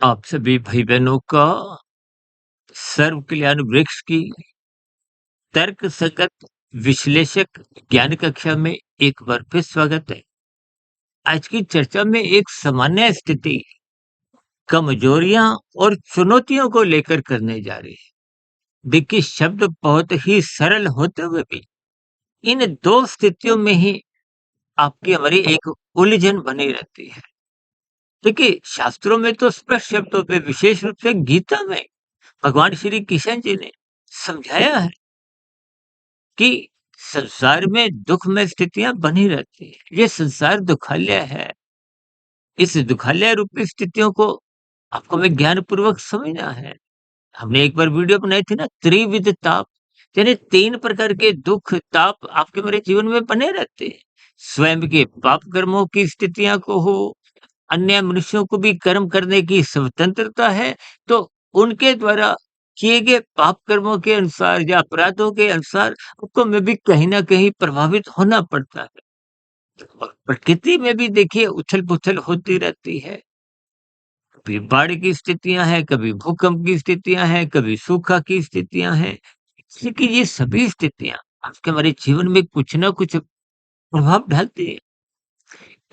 आप सभी भाई-बहनों का सर्व कल्याण वृक्ष की तर्क संगत विश्लेषक ज्ञान कक्षा में एक बार फिर स्वागत है। आज की चर्चा में एक सामान्य स्थिति, कमजोरियां और चुनौतियों को लेकर करने जा रही है। देखिए, शब्द बहुत ही सरल होते हुए भी इन दो स्थितियों में ही आपकी हमारी एक उलझन बनी रहती है। देखिए, शास्त्रों में तो स्पष्ट शब्दों पे, विशेष रूप से गीता में भगवान श्री कृष्ण जी ने समझाया है कि संसार में दुखमय स्थितियां बनी रहती है। ये संसार दुखालय है। इस दुखालय रूपी स्थितियों को आपको हमें ज्ञान पूर्वक समझना है। हमने एक बार वीडियो बनाई थी ना, त्रिविध ताप, यानी 3 प्रकार के दुख, ताप आपके मेरे जीवन में बने रहते हैं। स्वयं के पाप कर्मों की स्थितियां को हो, अन्य मनुष्यों को भी कर्म करने की स्वतंत्रता है, तो उनके द्वारा किए गए पाप कर्मों के अनुसार या अपराधों के अनुसार आपको में भी कहीं न कहीं प्रभावित होना पड़ता है। और प्रकृति में भी देखिए उथल-पुथल होती रहती है। कभी बाढ़ की स्थितियाँ हैं, कभी भूकंप की स्थितियाँ हैं, कभी सूखा की स्थितियाँ हैं। इसलिए कि ये सभी स्थितियाँ आपके हमारे जीवन में कुछ न कुछ प्रभाव डालती हैं।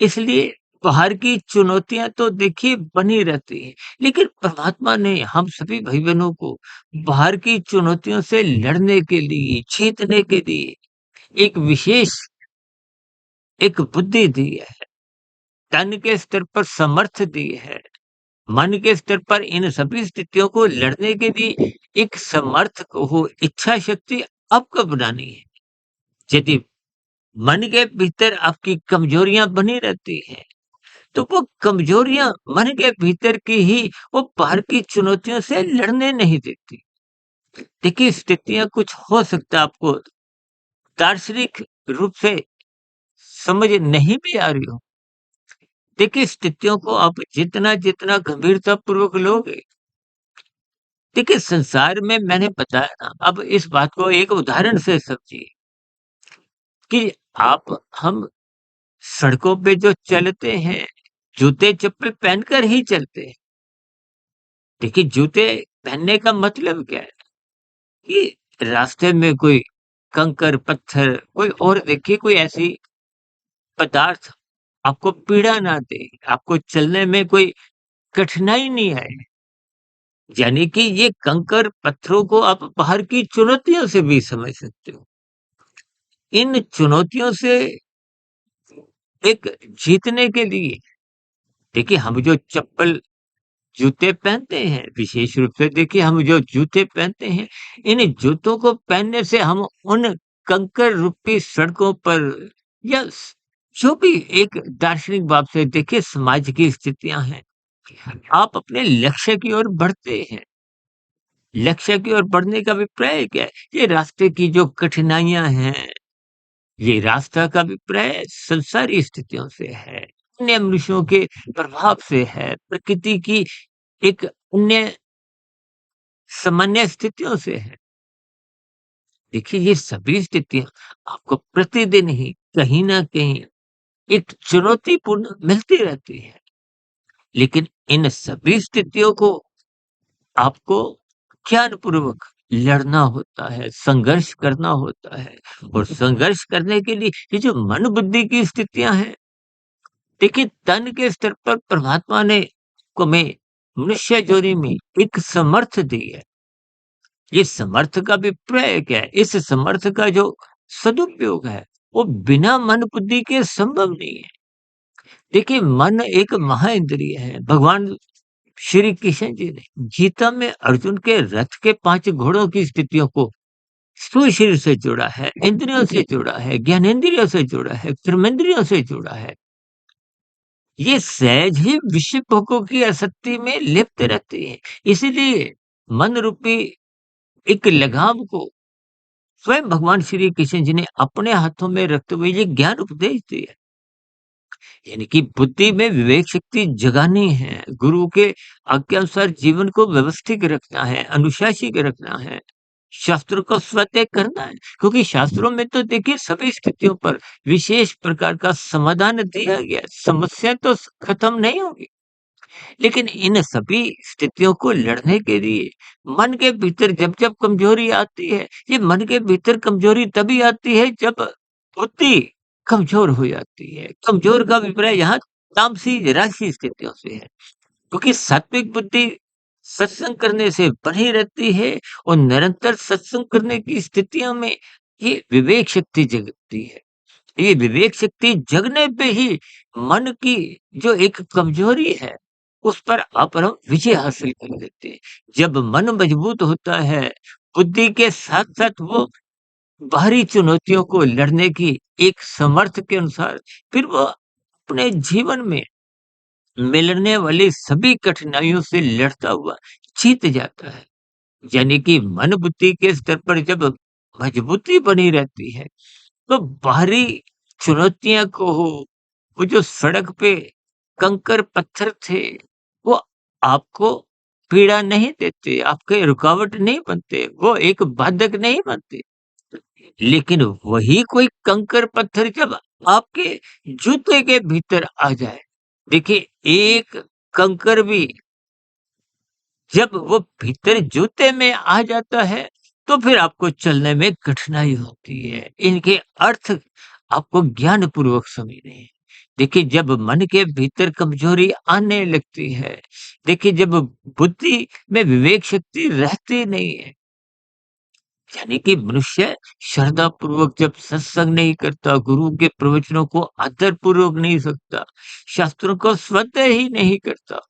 इसलिए बाहर की चुनौतियाँ तो देखिए बनी रहती हैं, लेकिन परमात्मा ने हम सभी भाई-बहनों को बाहर की चुनौतियों से लड़ने के लिए, जीतने के लिए एक विशेष एक बुद्धि दी है, तन के स्तर पर समर्थ दी है, मन के स्तर पर इन सभी स्थितियों को लड़ने के लिए एक समर्थ को हो, इच्छा शक्ति आपको बनानी है। यदि मन के भीतर आपकी कमजोरियाँ बनी रहती हैं, तो वो कमजोरियां मन के भीतर की ही वो बाहर की चुनौतियों से लड़ने नहीं देती। देखिए, स्थितियां कुछ हो सकता है आपको दार्शनिक रूप से समझ नहीं भी आ रही हो। देखिए, स्थितियों को आप जितना जितना गंभीरता पूर्वक लोगे, देखिए संसार में मैंने बताया ना, अब इस बात को एक उदाहरण से समझिए कि आप हम सड़कों पे जो चलते हैं, जूते चप्पल पहनकर ही चलते हैं। देखिए, जूते पहनने का मतलब क्या है कि रास्ते में कोई कंकर पत्थर, कोई और देखिए कोई ऐसी पदार्थ आपको पीड़ा ना दे, आपको चलने में कोई कठिनाई नहीं आए। यानी कि ये कंकर पत्थरों को आप बाहर की चुनौतियों से भी समझ सकते हो। इन चुनौतियों से एक जीतने के लिए देखिए, हम जो चप्पल जूते पहनते हैं, विशेष रूप से देखिए हम जो जूते पहनते हैं, इन जूतों को पहनने से हम उन कंकर रूपी सड़कों पर या जो भी एक दार्शनिक भाव से देखिए समाज की स्थितियां हैं, आप अपने लक्ष्य की ओर बढ़ते हैं। लक्ष्य की ओर बढ़ने का अभिप्राय क्या है? ये रास्ते की जो कठिनाइयां हैं, ये रास्ता का अभिप्राय संसारी स्थितियों से है, अन्य मनुष्यों के प्रभाव से है, प्रकृति की एक अन्य सामान्य स्थितियों से है। देखिए, ये सभी स्थितियाँ आपको प्रतिदिन ही कहीं न कहीं एक चुनौतीपूर्ण मिलती रहती है। लेकिन इन सभी स्थितियों को आपको ज्ञानपूर्वक लड़ना होता है, संघर्ष करना होता है और संघर्ष करने के लिए ये जो मन बुद्धि की स्थितियाँ हैं, देखिए तन के स्तर पर परमात्मा ने को में मनुष्य जोनी में एक समर्थ दी है। ये समर्थ का अभिप्राय क्या है? इस समर्थ का जो सदुपयोग है, वो बिना मन बुद्धि के संभव नहीं है। देखिए, मन एक महाइंद्रिय है। भगवान श्री कृष्ण जी ने गीता में अर्जुन के रथ के 5 घोड़ों की स्थितियों को स्वशरीर से जोड़ा है, इंद्रियों से जोड़ा है, ज्ञानेंद्रियों से जोड़ा है, कर्मेंद्रियों से जोड़ा है। ये सहज ही विषय भोगों की आसक्ति में लिप्त रहती है। इसीलिए मन रूपी एक लगाम को स्वयं भगवान श्री कृष्ण जी ने अपने हाथों में रखते हुए ये ज्ञान उपदेश दिया। यानी कि बुद्धि में विवेक शक्ति जगानी है, गुरु के आज्ञानुसार जीवन को व्यवस्थित रखना है, अनुशासित रखना है, शास्त्रों को स्वतः करना है। क्योंकि शास्त्रों में तो देखिए सभी स्थितियों पर विशेष प्रकार का समाधान दिया गया है, समस्या तो खत्म नहीं होगी। लेकिन इन सभी स्थितियों को लड़ने के लिए मन के भीतर जब-जब कमज़ोरी आती है, ये मन के भीतर कमज़ोरी तभी आती है जब बुद्धि कमज़ोर हो जाती है। कमज़ोर का अभिप्राय यहाँ तामसी, निराशी स्थितियों से है। क्योंकि सात्विक बुद्धि सत्संग करने से बनी रहती है और निरंतर सत्संग करने की स्थितियों में ये विवेक शक्ति जगती है। ये विवेक शक्ति जगने पे ही मन की जो एक कमजोरी है, उस पर आप और हम विजय हासिल कर लेते हैं। जब मन मजबूत होता है, बुद्धि के साथ-साथ वो बाहरी चुनौतियों को लड़ने की एक समर्थ के अनुसार फिर वो अपने जीवन में मिलने वाली सभी कठिनाइयों से लड़ता हुआ जीत जाता है। यानी कि मन बुद्धि के स्तर पर जब मजबूती बनी रहती है, तो बाहरी चुनौतियाँ को हो, वो जो सड़क पे कंकर पत्थर थे, वो आपको पीड़ा नहीं देते, आपके रुकावट नहीं बनते, वो एक बाधक नहीं बनते। लेकिन वही कोई कंकर पत्थर जब आपके जूते के भीतर आ जाए, देखिए एक कंकर भी जब वो भीतर जूते में आ जाता है, तो फिर आपको चलने में कठिनाई होती है। इनके अर्थ आपको ज्ञानपूर्वक समझने हैं। देखिए, जब मन के भीतर कमज़ोरी आने लगती है, देखिए जब बुद्धि में विवेक शक्ति रहती नहीं है, यानी कि मनुष्य श्रद्धापूर्वक जब सत्संग नहीं करता, गुरु के प्रवचनों को आदरपूर्वक नहीं सुनता, शास्त्रों को स्वतः ही नहीं करता,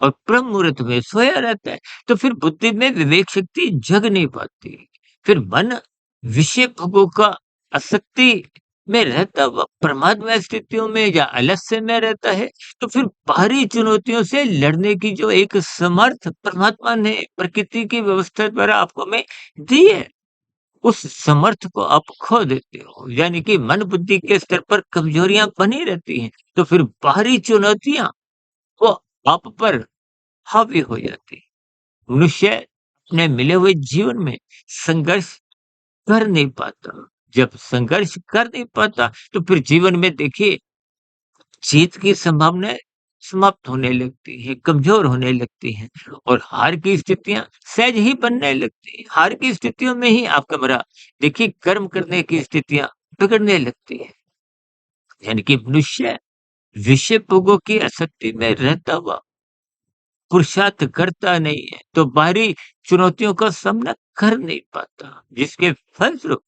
और ब्रह्म मुहूर्त में सोया रहता है, तो फिर बुद्धि में विवेक शक्ति जग नहीं पाती। फिर मन विषय भोगों का आसक्ति में रहता हुआ परमात्मा स्थितियों में या आलस्य में रहता है, तो फिर बाहरी चुनौतियों से लड़ने की जो एक समर्थ परमात्मा ने प्रकृति की व्यवस्था द्वारा आपको में दी है, उस समर्थ को आप खो देते हो। यानी कि मन बुद्धि के स्तर पर कमजोरियां बनी रहती हैं, तो फिर बाहरी चुनौतियां वो आप पर हावी हो जाती है। मनुष्य अपने मिले हुए जीवन में संघर्ष कर नहीं पाता। जब संघर्ष कर नहीं पाता, तो फिर जीवन में देखिए जीत की संभावनाएं समाप्त होने लगती है, कमजोर होने लगती हैं, और हार की स्थितियां सहज ही बनने लगती हैं। हार की स्थितियों में ही आपका मेरा देखिए कर्म करने की स्थितियां बिगड़ने लगती है। यानी कि मनुष्य विषय भोगों की आसक्ति में रहता हुआ पुरुषार्थ करता नहीं है, तो बाहरी चुनौतियों का सामना कर नहीं पाता, जिसके फलस्वरूप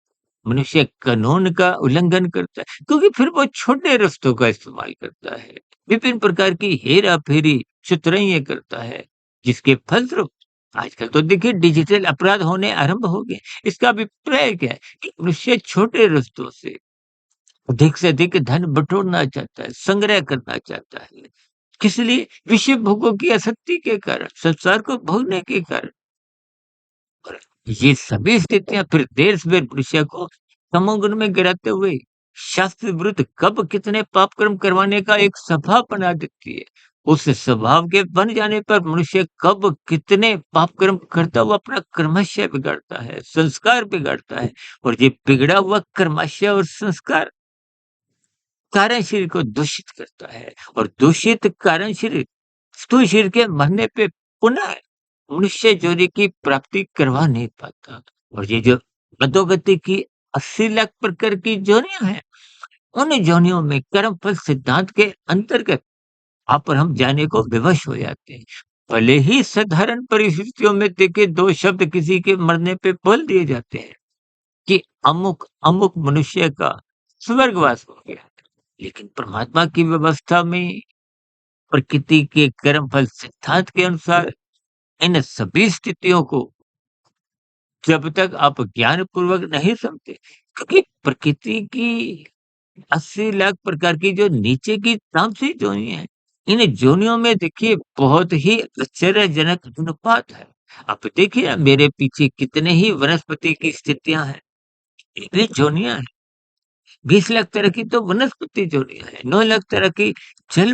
मनुष्य कानून का उल्लंघन करता है, क्योंकि फिर वो छोटे रास्तों का इस्तेमाल करता है, विभिन्न प्रकार की हेरा-फेरी, चतुराइयाँ करता है, जिसके फलस्वरूप आजकल तो देखिए डिजिटल अपराध होने आरंभ हो गए। इसका अभिप्राय क्या है कि मनुष्य छोटे रास्तों से अधिक धन बटोरना चाहता है, संग्रह करना चाहता है। किस लिए? विषय भोगों की आसक्ति के कारण, संसार को भोगने के कारण। और ये सभी स्थितियाँ फिर देर-सवेर मनुष्य को तमोगुण में गिराते हुए शास्त्र विरुद्ध कब कितने पाप कर्म करवाने का एक स्वभाव बना देती है। उस स्वभाव के बन जाने पर मनुष्य कब कितने पाप कर्म करता हुआ अपना कर्मशय बिगाड़ता है, संस्कार बिगाड़ता है, और ये बिगड़ा हुआ कर्मशय और संस्कार कारण शरीर को दूषित करता है, और दूषित कारण शरीर स्थूल शरीर के मरने पे पुनः मनुष्य जोनि की प्राप्ति करवा नहीं पाता। और ये जो अधोगति की 80 लाख प्रकार की जोनियां हैं, उन जोनियों में कर्म फल सिद्धांत के अंतर्गत आप और हम जाने को विवश हो जाते हैं। भले ही साधारण परिस्थितियों में देखिए दो शब्द किसी के मरने पे बोल दिए जाते हैं कि अमुक अमुक मनुष्य का स्वर्गवास हो गया, लेकिन परमात्मा की व्यवस्था में प्रकृति के कर्म फल सिद्धांत के अनुसार इन सभी स्थितियों को जब तक आप ज्ञान पूर्वक नहीं समझते, क्योंकि प्रकृति की 80 लाख प्रकार की जो नीचे की तामसिक जोनियां हैं, इन जोनियों में देखिए बहुत ही आश्चर्यजनक अनुपात है। आप देखिए ना, मेरे पीछे कितने ही वनस्पति की स्थितियां हैं, इतनी जोनियां हैं। 20 लाख तरह की तो वनस्पति जोनियां हैं, 9 लाख तरह की जल